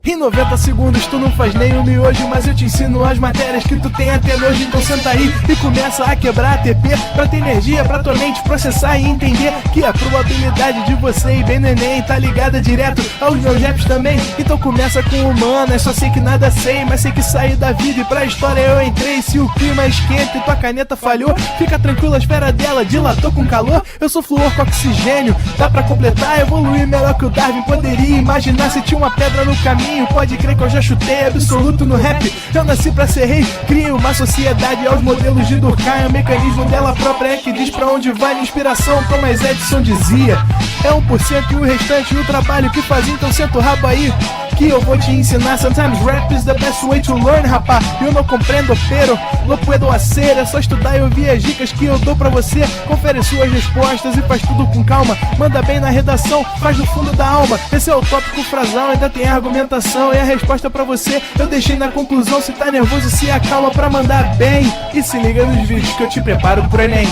Em 90 segundos tu não faz nem um miojo, mas eu te ensino as matérias que tu tem até nojo. Então senta aí e começa a quebrar ATP pra ter energia, pra tua mente processar e entender que a probabilidade de você ir bem no Enem tá ligada direto aos meus raps também. Então começa com humanas, só sei que nada sei, mas sei que saí da vida e pra história eu entrei. Se o clima esquenta e tua caneta falhou, fica tranquilo, a esfera dela dilatou com calor. Eu sou flúor com oxigênio, dá pra completar, evoluir melhor que o Darwin poderia imaginar. Se tinha uma pedra no caminho, pode crer que eu já chutei absoluto no rap. Eu nasci pra ser rei, crio uma sociedade aos modelos de Durkheim. O mecanismo dela própria é que diz pra onde vai minha inspiração. Thomas Edison dizia, é 1% e o restante o trabalho que fazia. Então senta o rabo aí que eu vou te ensinar. Sometimes rap is the best way to learn, rapá. Eu não compreendo, pero não puedo hacer. É só estudar e ouvir as dicas que eu dou pra você. Confere suas respostas e faz tudo com calma. Manda bem na redação, faz do fundo da alma. Esse é o tópico frasal, ainda tem argumentação. E a resposta pra você eu deixei na conclusão. Se tá nervoso, se acalma pra mandar bem. E se liga nos vídeos que eu te preparo pro Enem.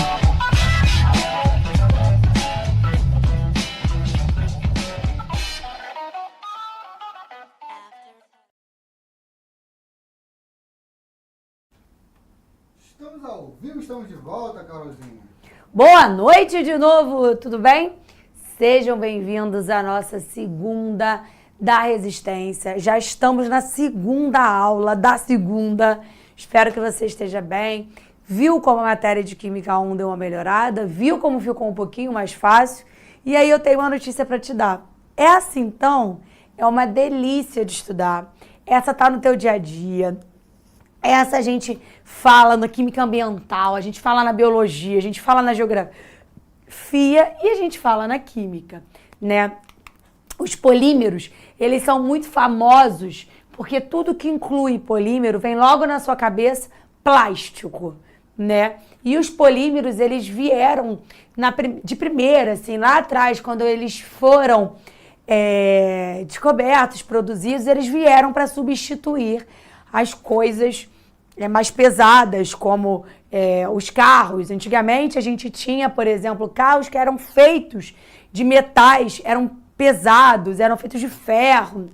Estamos ao vivo, estamos de volta, Carolzinha. Boa noite de novo, tudo bem? Sejam bem-vindos à nossa segunda da Resistência. Já estamos na segunda aula da segunda. Espero que você esteja bem. Viu como a matéria de Química 1 deu uma melhorada? Viu como ficou um pouquinho mais fácil? E aí eu tenho uma notícia para te dar. Essa, então, é uma delícia de estudar. Essa tá no teu dia a dia. Essa a gente fala na química ambiental, a gente fala na biologia, a gente fala na geografia e a gente fala na química, né? Os polímeros, eles são muito famosos porque tudo que inclui polímero vem logo na sua cabeça plástico, né? E os polímeros, eles vieram de primeira, assim, lá atrás, quando eles foram descobertos, produzidos, eles vieram para substituir as coisas mais pesadas, como os carros. Antigamente a gente tinha, por exemplo, carros que eram feitos de metais, eram pesados, eram feitos de ferro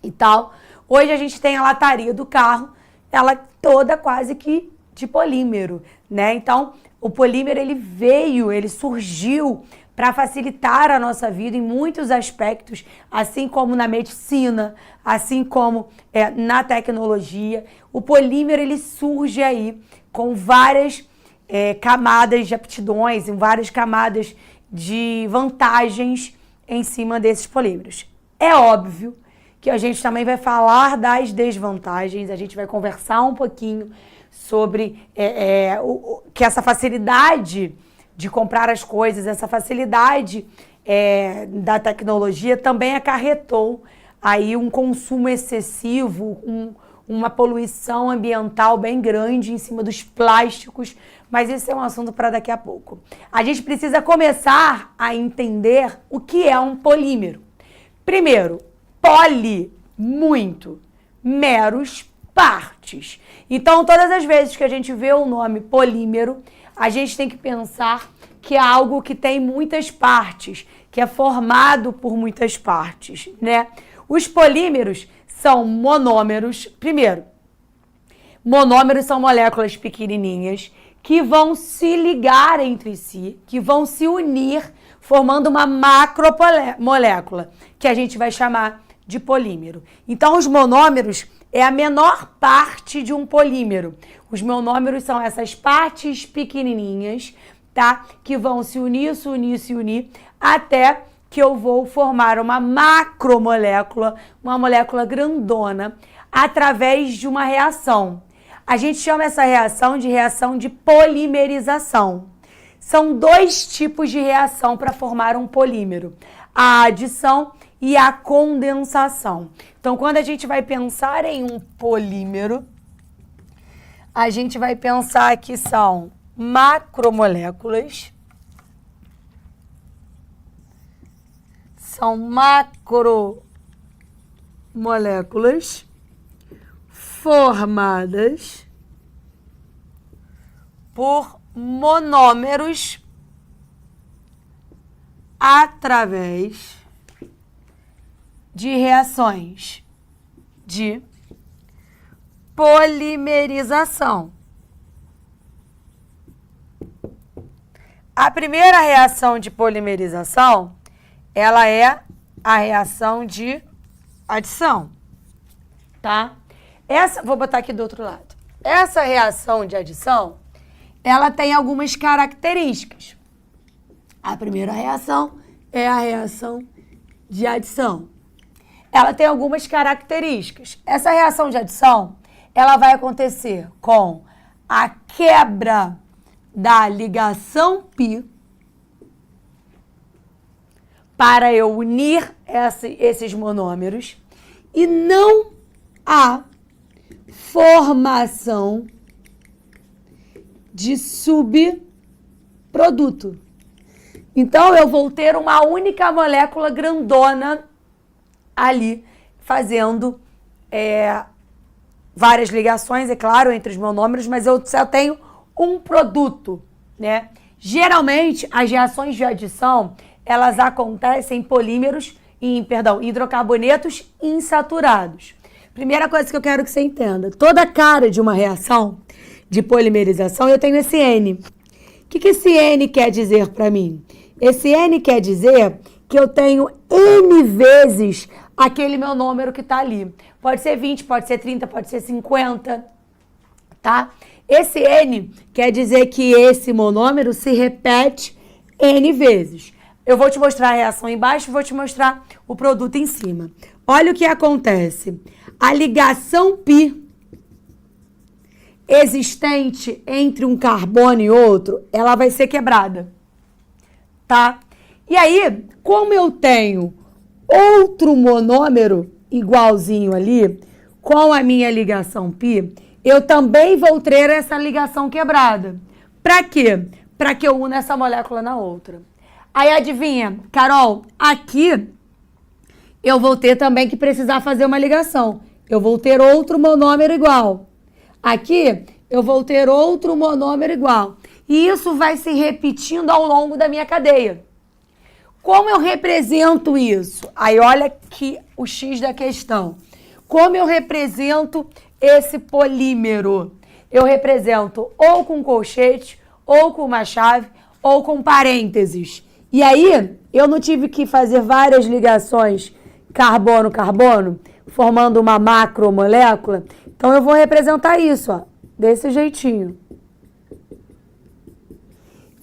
e tal. Hoje a gente tem a lataria do carro, ela toda quase que de polímero, né? Então, o polímero ele surgiu para facilitar a nossa vida em muitos aspectos, assim como na medicina, assim como na tecnologia. O polímero ele surge aí com várias camadas de aptidões, em várias camadas de vantagens em cima desses polímeros. É óbvio que a gente também vai falar das desvantagens, a gente vai conversar um pouquinho sobre que essa facilidade de comprar as coisas, essa facilidade da tecnologia também acarretou aí um consumo excessivo, uma poluição ambiental bem grande em cima dos plásticos, mas esse é um assunto para daqui a pouco. A gente precisa começar a entender o que é um polímero. Primeiro, poli, muito, meros, partes. Então, todas as vezes que a gente vê o nome polímero, a gente tem que pensar que é algo que tem muitas partes, que é formado por muitas partes, né? Os polímeros são monômeros. Primeiro, monômeros são moléculas pequenininhas que vão se ligar entre si, que vão se unir, formando uma macromolécula, que a gente vai chamar de polímero. Então, os monômeros é a menor parte de um polímero. Os monômeros são essas partes pequenininhas, tá? Que vão se unir, até que eu vou formar uma macromolécula, uma molécula grandona, através de uma reação. A gente chama essa reação de polimerização. São dois tipos de reação para formar um polímero: a adição e a condensação. Então, quando a gente vai pensar em um polímero, a gente vai pensar que são macromoléculas. São macromoléculas formadas por monômeros através de reações de polimerização. A primeira reação de polimerização, ela é a reação de adição, tá? Vou botar aqui do outro lado. Essa reação de adição, ela tem algumas características. A primeira reação é a reação de adição. Ela tem algumas características. Essa reação de adição, ela vai acontecer com a quebra da ligação π para eu unir esses monômeros e não há formação de subproduto. Então, eu vou ter uma única molécula grandona ali, fazendo várias ligações, é claro, entre os monômeros, mas eu só tenho um produto, né? Geralmente, as reações de adição, elas acontecem em polímeros, hidrocarbonetos insaturados. Primeira coisa que eu quero que você entenda, toda cara de uma reação de polimerização, eu tenho esse N. O que esse N quer dizer para mim? Esse N quer dizer que eu tenho N vezes aquele meu número que está ali. Pode ser 20, pode ser 30, pode ser 50, tá? Esse N quer dizer que esse monômero se repete N vezes. Eu vou te mostrar a reação embaixo e vou te mostrar o produto em cima. Olha o que acontece. A ligação π existente entre um carbono e outro, ela vai ser quebrada, tá? E aí, como eu tenho outro monômero igualzinho ali, com a minha ligação π, eu também vou ter essa ligação quebrada. Para quê? Para que eu una essa molécula na outra. Aí adivinha, Carol, aqui eu vou ter também que precisar fazer uma ligação. Eu vou ter outro monômero igual. Aqui eu vou ter outro monômero igual. E isso vai se repetindo ao longo da minha cadeia. Como eu represento isso? Aí olha aqui o X da questão. Como eu represento esse polímero? Eu represento ou com colchete, ou com uma chave, ou com parênteses. E aí, eu não tive que fazer várias ligações carbono-carbono, formando uma macromolécula. Então, eu vou representar isso, ó, desse jeitinho.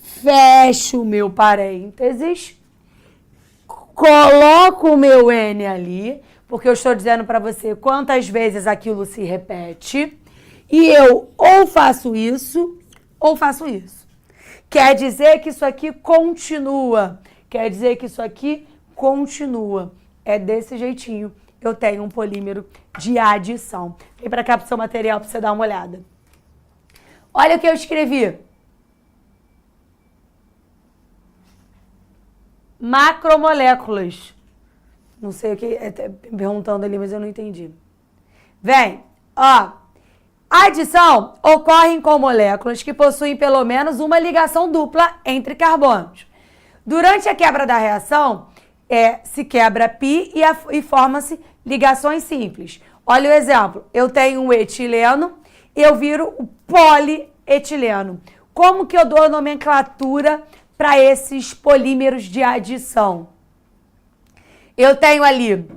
Fecho o meu parênteses, coloco o meu N ali, porque eu estou dizendo para você quantas vezes aquilo se repete, e eu ou faço isso, ou faço isso. Quer dizer que isso aqui continua. Quer dizer que isso aqui continua. É desse jeitinho. Eu tenho um polímero de adição. Vem para cá pro seu material para você dar uma olhada. Olha o que eu escrevi. Macromoléculas. Não sei o que, perguntando ali, mas eu não entendi. Vem, ó. A adição ocorre com moléculas que possuem pelo menos uma ligação dupla entre carbonos. Durante a quebra da reação, se quebra π e forma-se ligações simples. Olha o exemplo. Eu tenho um etileno, eu viro o polietileno. Como que eu dou a nomenclatura para esses polímeros de adição? Eu tenho ali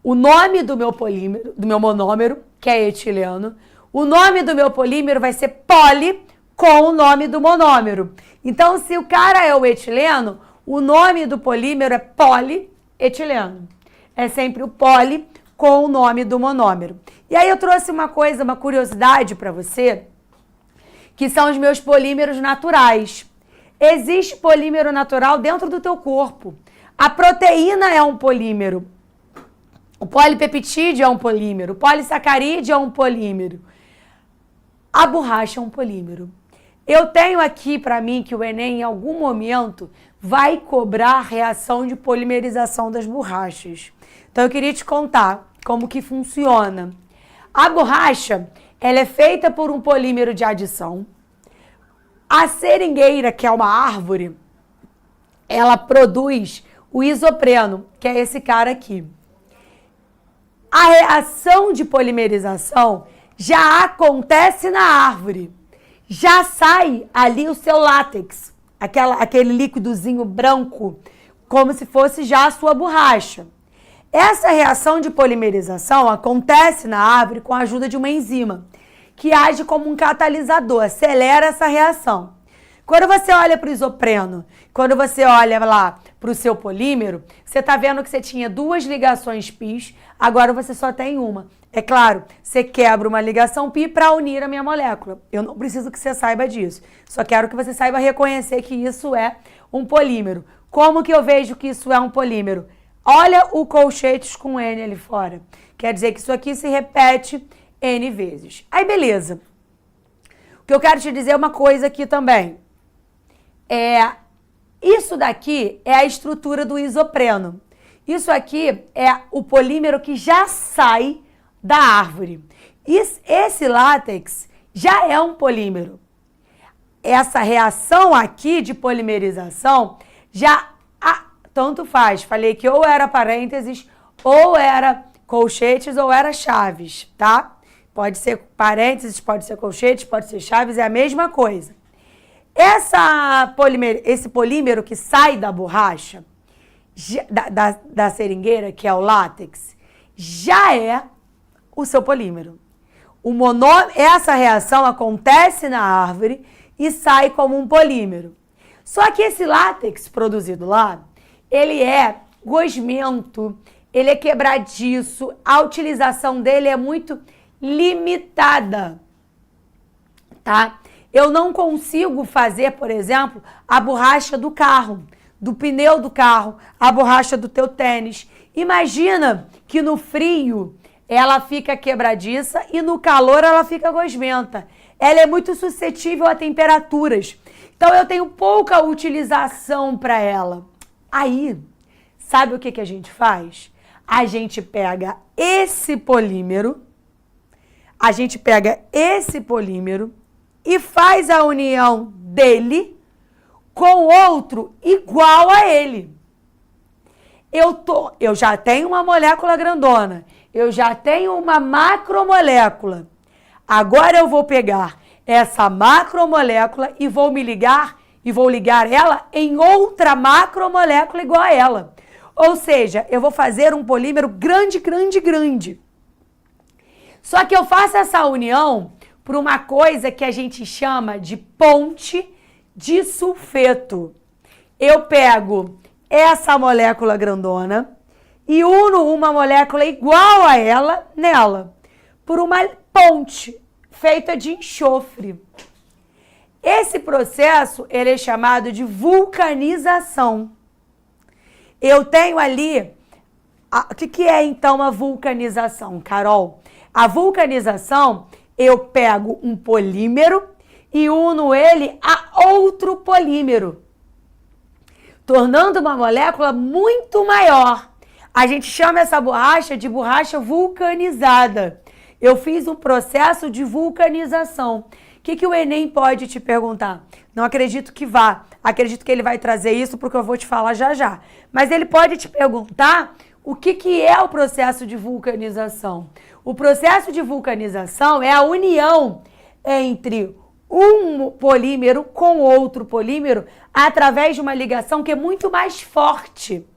o nome do meu polímero, do meu monômero, que é etileno. O nome do meu polímero vai ser poli com o nome do monômero. Então, se o cara é o etileno, o nome do polímero é polietileno. É sempre o poli com o nome do monômero. E aí eu trouxe uma curiosidade para você, que são os meus polímeros naturais. Existe polímero natural dentro do teu corpo. A proteína é um polímero. O polipeptídeo é um polímero. O polissacarídeo é um polímero. A borracha é um polímero. Eu tenho aqui para mim que o Enem, em algum momento, vai cobrar a reação de polimerização das borrachas. Então, eu queria te contar como que funciona. A borracha, ela é feita por um polímero de adição. A seringueira, que é uma árvore, ela produz o isopreno, que é esse cara aqui. A reação de polimerização já acontece na árvore. Já sai ali o seu látex, aquele líquidozinho branco, como se fosse já a sua borracha. Essa reação de polimerização acontece na árvore com a ajuda de uma enzima, que age como um catalisador, acelera essa reação. Quando você olha para o isopreno, quando você olha lá para o seu polímero, você está vendo que você tinha 2 ligações π, agora você só tem uma. É claro, você quebra uma ligação π para unir a minha molécula. Eu não preciso que você saiba disso. Só quero que você saiba reconhecer que isso é um polímero. Como que eu vejo que isso é um polímero? Olha o colchetes com N ali fora. Quer dizer que isso aqui se repete N vezes. Aí, beleza. O que eu quero te dizer é uma coisa aqui também. Isso daqui é a estrutura do isopreno. Isso aqui é o polímero que já sai da árvore. Esse látex já é um polímero. Essa reação aqui de polimerização tanto faz. Falei que ou era parênteses, ou era colchetes, ou era chaves, tá? Pode ser parênteses, pode ser colchetes, pode ser chaves, é a mesma coisa. Esse polímero que sai da borracha, da seringueira, que é o látex, já é o seu polímero. Essa reação acontece na árvore e sai como um polímero. Só que esse látex produzido lá, ele é gosmento, ele é quebradiço, a utilização dele é muito limitada, tá? Eu não consigo fazer, por exemplo, a borracha do carro, do pneu do carro, a borracha do teu tênis. Imagina que no frio ela fica quebradiça e no calor ela fica gosmenta. Ela é muito suscetível a temperaturas. Então eu tenho pouca utilização para ela. Aí, sabe o que a gente faz? A gente pega esse polímero, e faz a união dele com outro igual a ele. Eu já tenho uma molécula grandona, eu já tenho uma macromolécula. Agora eu vou pegar essa macromolécula e vou ligar ela em outra macromolécula igual a ela. Ou seja, eu vou fazer um polímero grande, grande, grande. Só que eu faço essa união por uma coisa que a gente chama de ponte de sulfeto. Eu pego essa molécula grandona e uno uma molécula igual a ela nela, por uma ponte feita de enxofre. Esse processo, ele é chamado de vulcanização. Eu tenho ali... O que é, então, a vulcanização, Carol? A vulcanização, eu pego um polímero e uno ele a outro polímero, tornando uma molécula muito maior. A gente chama essa borracha de borracha vulcanizada. Eu fiz um processo de vulcanização. O que o Enem pode te perguntar? Não acredito que vá. Acredito que ele vai trazer isso porque eu vou te falar já já. Mas ele pode te perguntar o que é o processo de vulcanização. O processo de vulcanização é a união entre um polímero com outro polímero através de uma ligação que é muito mais forte.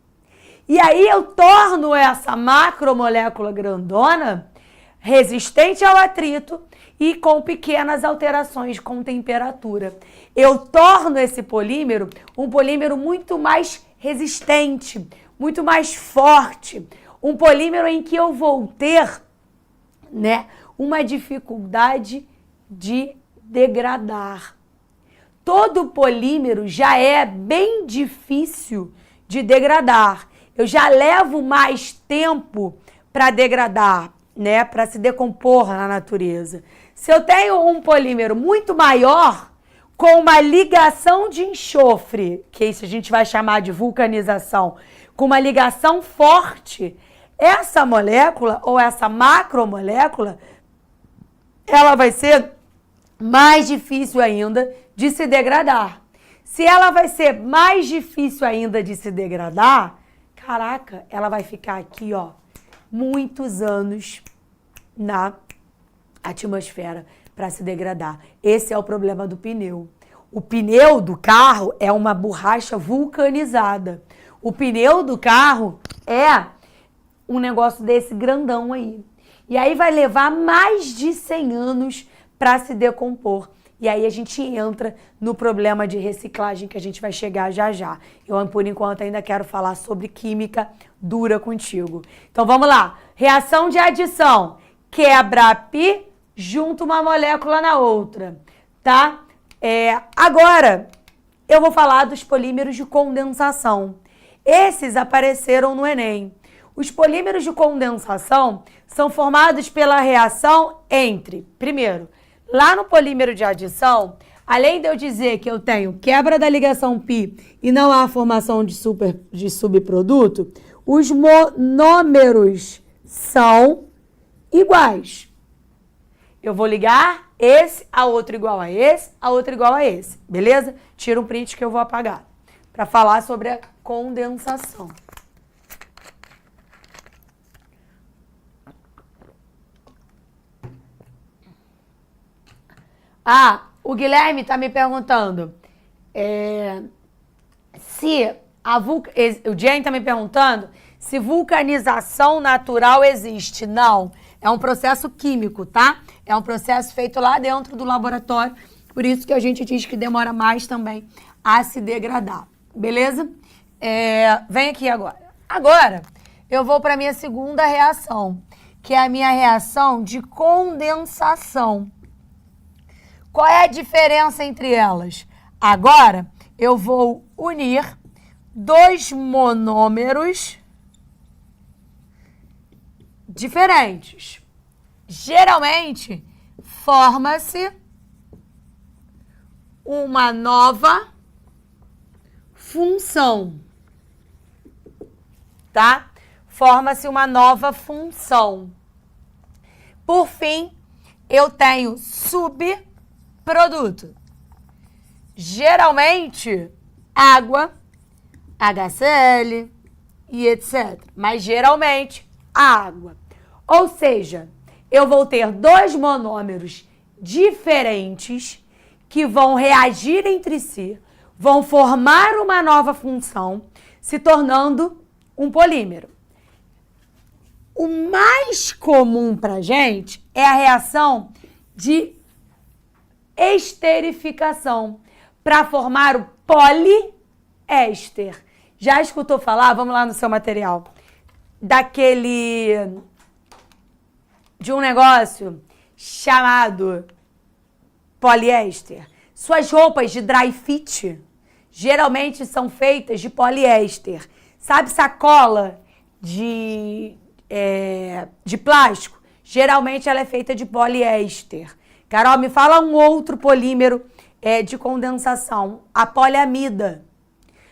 E aí eu torno essa macromolécula grandona resistente ao atrito e com pequenas alterações com temperatura. Eu torno esse polímero um polímero muito mais resistente, muito mais forte, um polímero em que eu vou ter, uma dificuldade de degradar. Todo polímero já é bem difícil de degradar. Eu já levo mais tempo para degradar, para se decompor na natureza. Se eu tenho um polímero muito maior, com uma ligação de enxofre, que isso a gente vai chamar de vulcanização, com uma ligação forte, essa molécula ou essa macromolécula, ela vai ser mais difícil ainda de se degradar. Se ela vai ser mais difícil ainda de se degradar, caraca, ela vai ficar aqui, ó, muitos anos na atmosfera para se degradar. Esse é o problema do pneu. O pneu do carro é uma borracha vulcanizada. O pneu do carro é um negócio desse grandão aí. E aí vai levar mais de 100 anos para se decompor. E aí a gente entra no problema de reciclagem que a gente vai chegar já já. Eu, por enquanto, ainda quero falar sobre química dura contigo. Então vamos lá. Reação de adição. Quebra pi, junta uma molécula na outra, tá? Agora, eu vou falar dos polímeros de condensação. Esses apareceram no Enem. Os polímeros de condensação são formados pela reação entre, primeiro, lá no polímero de adição, além de eu dizer que eu tenho quebra da ligação π e não há formação de subproduto, os monômeros são iguais. Eu vou ligar esse a outro igual a esse, a outro igual a esse, beleza? Tira um print que eu vou apagar para falar sobre a condensação. Ah, o Guilherme está me perguntando o Jane está me perguntando se vulcanização natural existe. Não, é um processo químico, tá? É um processo feito lá dentro do laboratório, por isso que a gente diz que demora mais também a se degradar, beleza? Vem aqui agora. Agora, eu vou para a minha segunda reação, que é a minha reação de condensação. Qual é a diferença entre elas? Agora, eu vou unir dois monômeros diferentes. Geralmente, forma-se uma nova função, tá? Forma-se uma nova função. Por fim, eu tenho subproduto. Geralmente, água, HCl e etc. Mas geralmente, água. Ou seja, eu vou ter dois monômeros diferentes que vão reagir entre si, vão formar uma nova função, se tornando um polímero. O mais comum pra gente é a reação de esterificação para formar o poliéster. Já escutou falar? Vamos lá no seu material. De um negócio chamado poliéster. Suas roupas de dry fit geralmente são feitas de poliéster. Sabe sacola de plástico? Geralmente ela é feita de poliéster. Carol, me fala um outro polímero de condensação. A poliamida.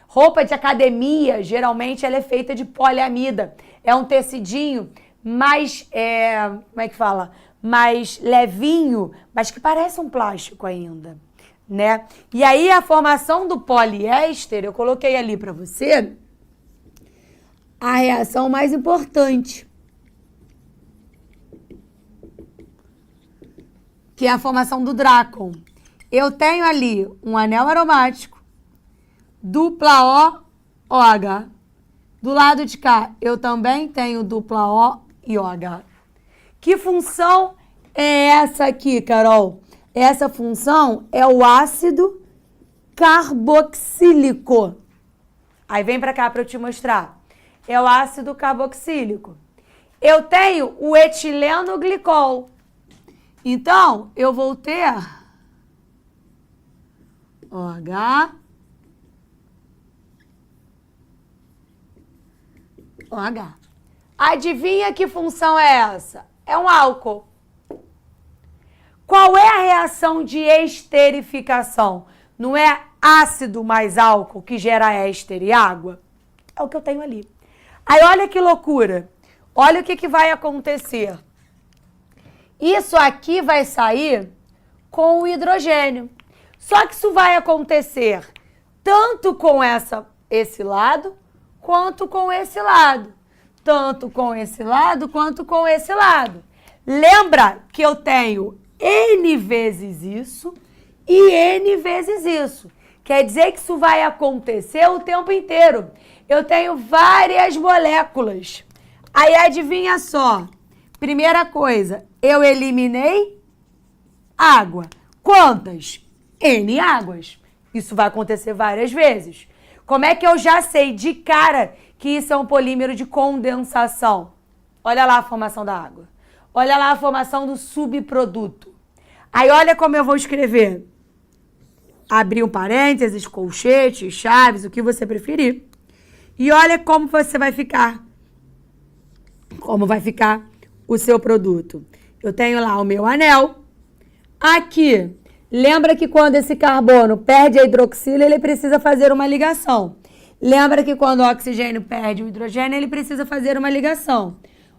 Roupa de academia, geralmente ela é feita de poliamida. É um tecidinho mais, como é que fala? Mais levinho, mas que parece um plástico ainda, né? E aí a formação do poliéster, eu coloquei ali para você a reação mais importante, que é a formação do Drácon. Eu tenho ali um anel aromático, dupla OH. Do lado de cá, eu também tenho dupla O e OH. Que função é essa aqui, Carol? Essa função é o ácido carboxílico. Aí vem pra cá para eu te mostrar. É o ácido carboxílico. Eu tenho o etileno glicol. Então, eu vou ter OH, OH. Adivinha que função é essa? É um álcool. Qual é a reação de esterificação? Não é ácido mais álcool que gera éster e água? É o que eu tenho ali. Aí olha que loucura. Olha o que vai acontecer. Isso aqui vai sair com o hidrogênio. Só que isso vai acontecer tanto com esse lado, quanto com esse lado. Tanto com esse lado, quanto com esse lado. Lembra que eu tenho N vezes isso e N vezes isso. Quer dizer que isso vai acontecer o tempo inteiro. Eu tenho várias moléculas. Aí adivinha só. Primeira coisa, eu eliminei água. Quantas? N águas. Isso vai acontecer várias vezes. Como é que eu já sei de cara que isso é um polímero de condensação? Olha lá a formação da água. Olha lá a formação do subproduto. Aí olha como eu vou escrever. Abrir um parênteses, colchete, chaves, o que você preferir. E olha como você vai ficar. Como vai ficar o seu produto. Eu tenho lá o meu anel. Aqui, lembra que quando esse carbono perde a hidroxila, ele precisa fazer uma ligação. Lembra que quando o oxigênio perde o hidrogênio, ele precisa fazer uma ligação.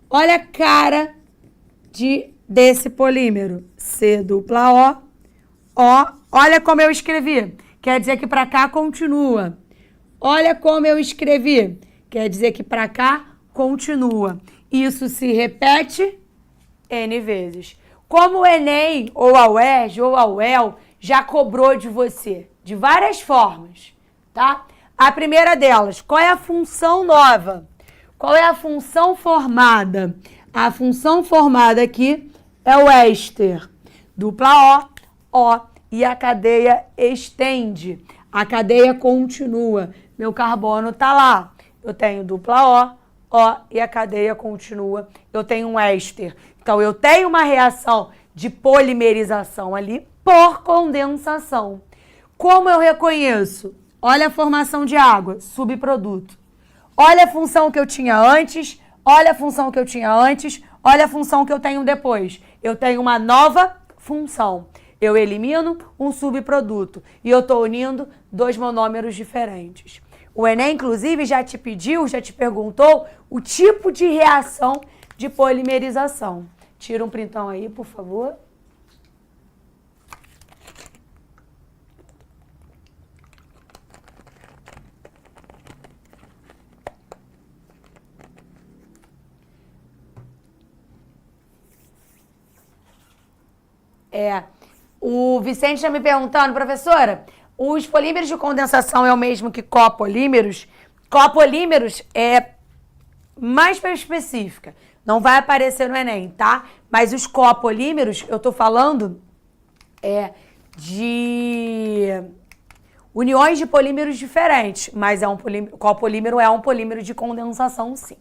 Olha a cara desse polímero. C dupla O. O. Olha como eu escrevi. Quer dizer que para cá continua. Olha como eu escrevi. Quer dizer que para cá continua. Isso se repete N vezes. Como o Enem, ou a UERJ, ou a UEL, já cobrou de você? De várias formas, tá? A primeira delas, qual é a função nova? Qual é a função formada? A função formada aqui é o éster. Dupla O, e a cadeia estende. A cadeia continua. Meu carbono tá lá. Eu tenho dupla O, e a cadeia continua. Eu tenho um éster. Então, eu tenho uma reação de polimerização ali por condensação. Como eu reconheço? Olha a formação de água, subproduto. Olha a função que eu tinha antes, olha a função que eu tinha antes, olha a função que eu tenho depois. Eu tenho uma nova função. Eu elimino um subproduto e eu estou unindo dois monômeros diferentes. O Enem, inclusive, já te pediu, já te perguntou o tipo de reação de polimerização. Tira um printão aí, por favor. O Vicente está me perguntando, professora, os polímeros de condensação é o mesmo que copolímeros? Copolímeros é mais específica. Não vai aparecer no Enem, tá? Mas os copolímeros, eu tô falando de uniões de polímeros diferentes, mas copolímero é um polímero de condensação, sim.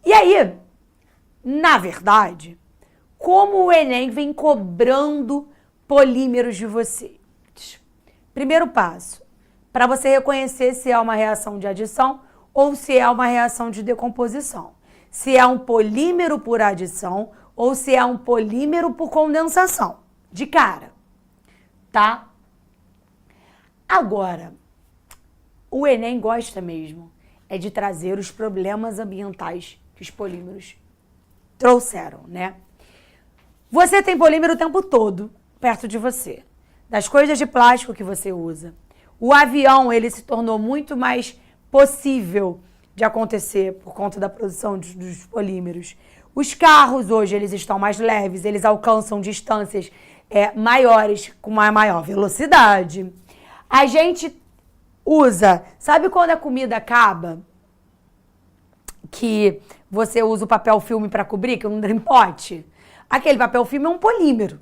E aí, na verdade, como o Enem vem cobrando polímeros de vocês? Primeiro passo, para você reconhecer se é uma reação de adição ou se é uma reação de decomposição. Se é um polímero por adição ou se é um polímero por condensação. De cara, tá? Agora, o Enem gosta mesmo de trazer os problemas ambientais que os polímeros trouxeram, né? Você tem polímero o tempo todo perto de você. Das coisas de plástico que você usa. O avião, ele se tornou muito mais possível de acontecer por conta da produção dos polímeros. Os carros hoje, eles estão mais leves, eles alcançam distâncias maiores, com uma maior velocidade. A gente usa, sabe quando a comida acaba? Que você usa o papel filme para cobrir, que é um dream pot? Aquele papel filme é um polímero,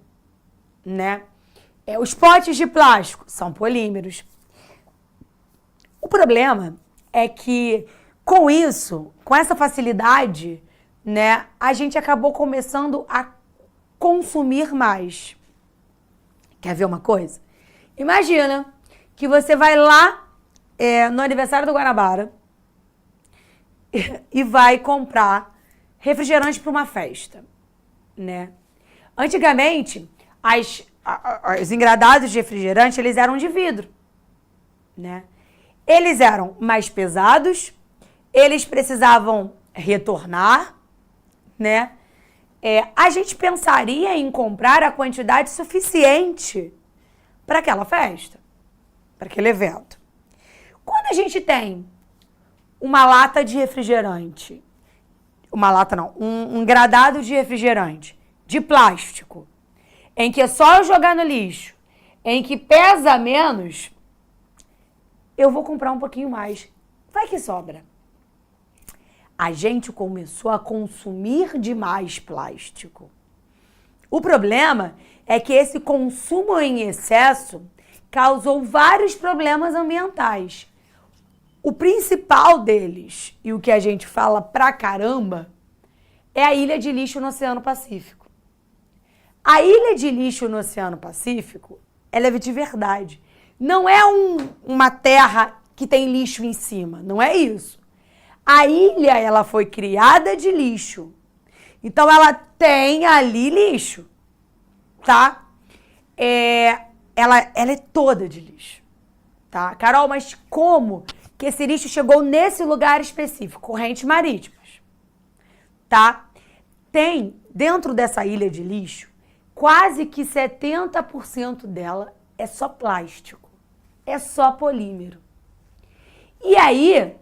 né? Os potes de plástico são polímeros. O problema é que, com isso, com essa facilidade, né, a gente acabou começando a consumir mais. Quer ver uma coisa? Imagina que você vai lá no aniversário do Guanabara e vai comprar refrigerante para uma festa, né? Antigamente, os engradados de refrigerante, eles eram de vidro, né? Eles eram mais pesados, eles precisavam retornar, né? A gente pensaria em comprar a quantidade suficiente para aquela festa, para aquele evento. Quando a gente tem uma lata de refrigerante, um engradado de refrigerante de plástico, em que é só eu jogar no lixo, em que pesa menos, eu vou comprar um pouquinho mais. Vai que sobra. A gente começou a consumir demais plástico. O problema é que esse consumo em excesso causou vários problemas ambientais. O principal deles, e o que a gente fala pra caramba, é a ilha de lixo no Oceano Pacífico. A ilha de lixo no Oceano Pacífico, ela é de verdade. Não é uma terra que tem lixo em cima, não é isso. A ilha, ela foi criada de lixo. Então, ela tem ali lixo, tá? Ela é toda de lixo, tá? Carol, mas como que esse lixo chegou nesse lugar específico? Correntes marítimas, tá? Tem, dentro dessa ilha de lixo, quase que 70% dela é só plástico, é só polímero. E aí,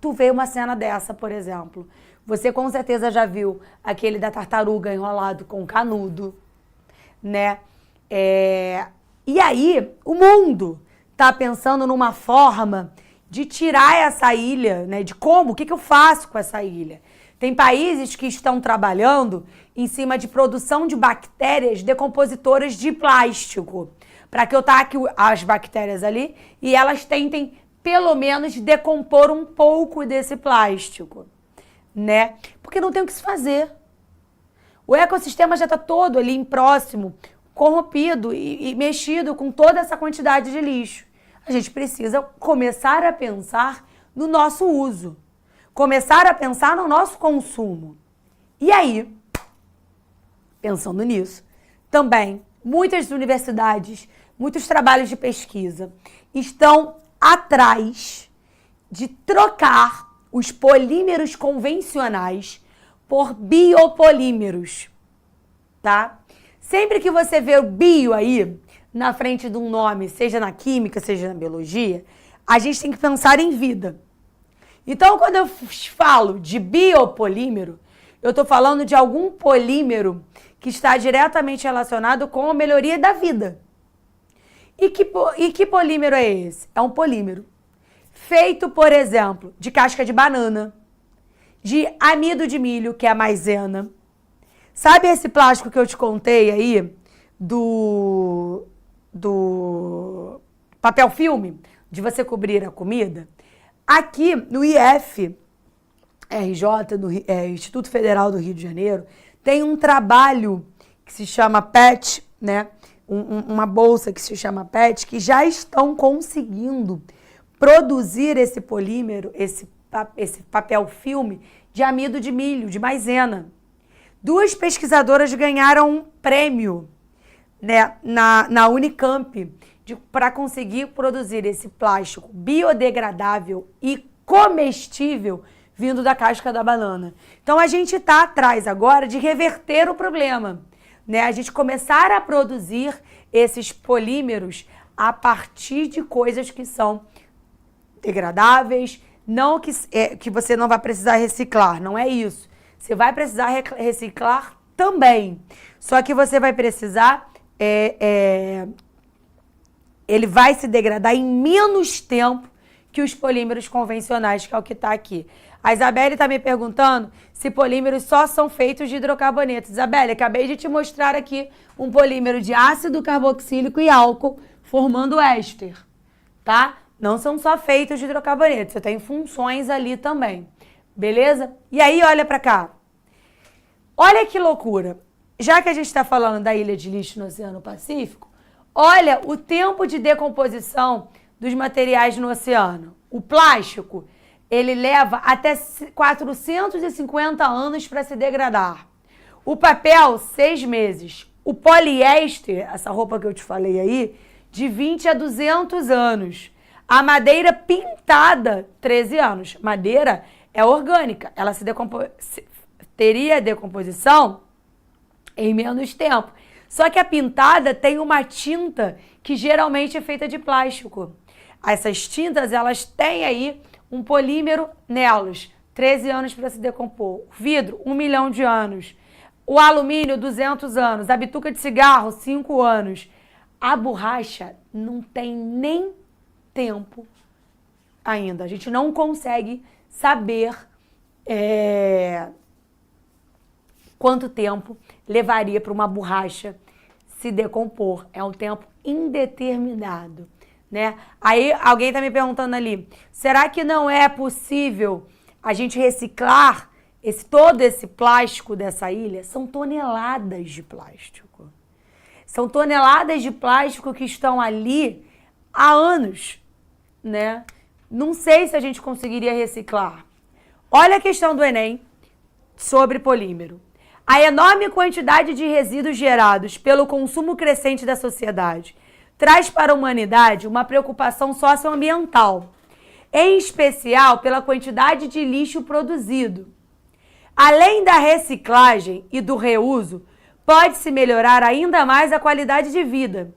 tu vê uma cena dessa, por exemplo. Você com certeza já viu aquele da tartaruga enrolado com canudo, né? E aí, o mundo tá pensando numa forma de tirar essa ilha, né? De como, o que eu faço com essa ilha? Tem países que estão trabalhando em cima de produção de bactérias decompositoras de plástico, para que eu taque as bactérias ali e elas tentem, pelo menos, decompor um pouco desse plástico, né? Porque não tem o que se fazer. O ecossistema já está todo ali próximo, corrompido e mexido com toda essa quantidade de lixo. A gente precisa começar a pensar no nosso uso, começar a pensar no nosso consumo. E aí, pensando nisso, também muitas universidades, muitos trabalhos de pesquisa estão atrás de trocar os polímeros convencionais por biopolímeros, tá? Sempre que você vê o bio aí na frente de um nome, seja na química, seja na biologia, a gente tem que pensar em vida. Então, quando eu falo de biopolímero, eu estou falando de algum polímero que está diretamente relacionado com a melhoria da vida. E que polímero é esse? É um polímero feito, por exemplo, de casca de banana, de amido de milho, que é a maisena. Sabe esse plástico que eu te contei aí, do papel filme, de você cobrir a comida? Aqui no IFRJ, no Instituto Federal do Rio de Janeiro, tem um trabalho que se chama PET, né? Uma bolsa que se chama PET, que já estão conseguindo produzir esse polímero, esse papel filme de amido de milho, de maisena. 2 pesquisadoras ganharam um prêmio, né, na Unicamp para conseguir produzir esse plástico biodegradável e comestível vindo da casca da banana. Então a gente está atrás agora de reverter o problema, né? A gente começar a produzir esses polímeros a partir de coisas que são degradáveis, não que você não vai precisar reciclar, não é isso. Você vai precisar reciclar também, só que você vai precisar, ele vai se degradar em menos tempo que os polímeros convencionais, que é o que está aqui. A Isabelle está me perguntando se polímeros só são feitos de hidrocarbonetos. Isabelle, acabei de te mostrar aqui um polímero de ácido carboxílico e álcool formando éster, tá? Não são só feitos de hidrocarbonetos, você tem funções ali também, beleza? E aí, olha para cá. Olha que loucura. Já que a gente está falando da ilha de lixo no Oceano Pacífico, olha o tempo de decomposição dos materiais no oceano. O plástico, ele leva até 450 anos para se degradar. O papel, 6 meses. O poliéster, essa roupa que eu te falei aí, de 20 a 200 anos. A madeira pintada, 13 anos. Madeira é orgânica, ela teria decomposição em menos tempo. Só que a pintada tem uma tinta que geralmente é feita de plástico. Essas tintas, elas têm aí um polímero nelas, 13 anos para se decompor. O vidro, 1 milhão de anos. O alumínio, 200 anos. A bituca de cigarro, 5 anos. A borracha não tem nem tempo ainda. A gente não consegue saber quanto tempo levaria para uma borracha se decompor. É um tempo indeterminado, né? Aí alguém está me perguntando ali, será que não é possível a gente reciclar todo esse plástico dessa ilha? São toneladas de plástico. São toneladas de plástico que estão ali há anos, né? Não sei se a gente conseguiria reciclar. Olha a questão do Enem sobre polímero. A enorme quantidade de resíduos gerados pelo consumo crescente da sociedade traz para a humanidade uma preocupação socioambiental, em especial pela quantidade de lixo produzido. Além da reciclagem e do reuso, pode-se melhorar ainda mais a qualidade de vida,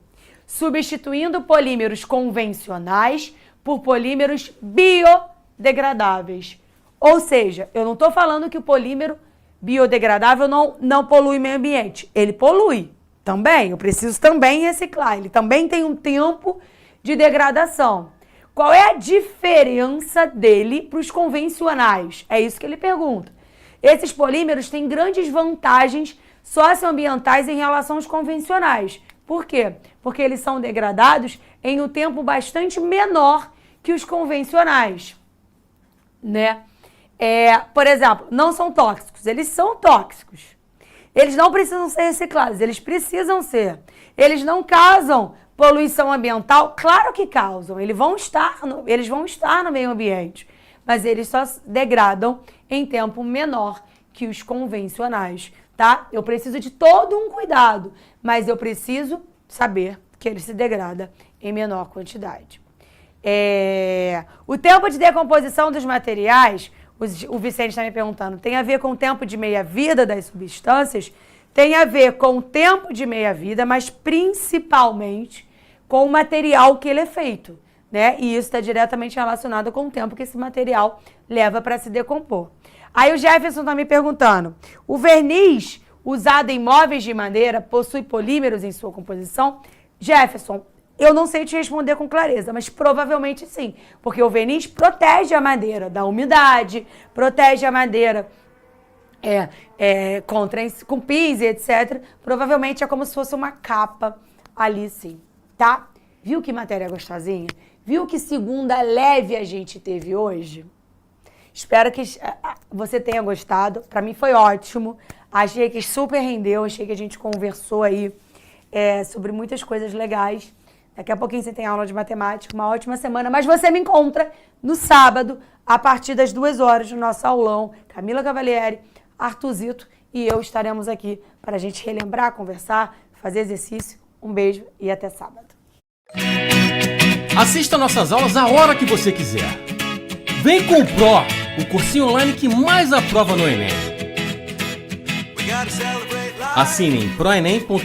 substituindo polímeros convencionais por polímeros biodegradáveis. Ou seja, eu não estou falando que o polímero biodegradável não polui o meio ambiente. Ele polui também, eu preciso também reciclar. Ele também tem um tempo de degradação. Qual é a diferença dele para os convencionais? É isso que ele pergunta. Esses polímeros têm grandes vantagens socioambientais em relação aos convencionais. Por quê? Porque eles são degradados em um tempo bastante menor que os convencionais, né? Por exemplo, não são tóxicos. Eles são tóxicos. Eles não precisam ser reciclados. Eles precisam ser. Eles não causam poluição ambiental. Claro que causam. Eles vão estar no meio ambiente. Mas eles só se degradam em tempo menor que os convencionais, tá? Eu preciso de todo um cuidado, mas eu preciso saber que ele se degrada em menor quantidade. O tempo de decomposição dos materiais, o Vicente está me perguntando, tem a ver com o tempo de meia-vida das substâncias? Tem a ver com o tempo de meia-vida, mas principalmente com o material que ele é feito, né? E isso está diretamente relacionado com o tempo que esse material leva para se decompor. Aí o Jefferson está me perguntando, o verniz usado em móveis de madeira possui polímeros em sua composição? Jefferson, eu não sei te responder com clareza, mas provavelmente sim, porque o verniz protege a madeira da umidade, protege a madeira contra cupins, etc. Provavelmente é como se fosse uma capa ali, sim, tá? Viu que matéria gostosinha? Viu que segunda leve a gente teve hoje? Espero que você tenha gostado. Para mim foi ótimo. Achei que super rendeu. Achei que a gente conversou aí sobre muitas coisas legais. Daqui a pouquinho você tem aula de matemática. Uma ótima semana. Mas você me encontra no sábado, a partir das 2 horas, no nosso aulão. Camila Cavalieri, Arthuzito e eu estaremos aqui para a gente relembrar, conversar, fazer exercício. Um beijo e até sábado. Assista nossas aulas a hora que você quiser. Vem com o Pro, o cursinho online que mais aprova no Enem. Assine em proenem.com.br.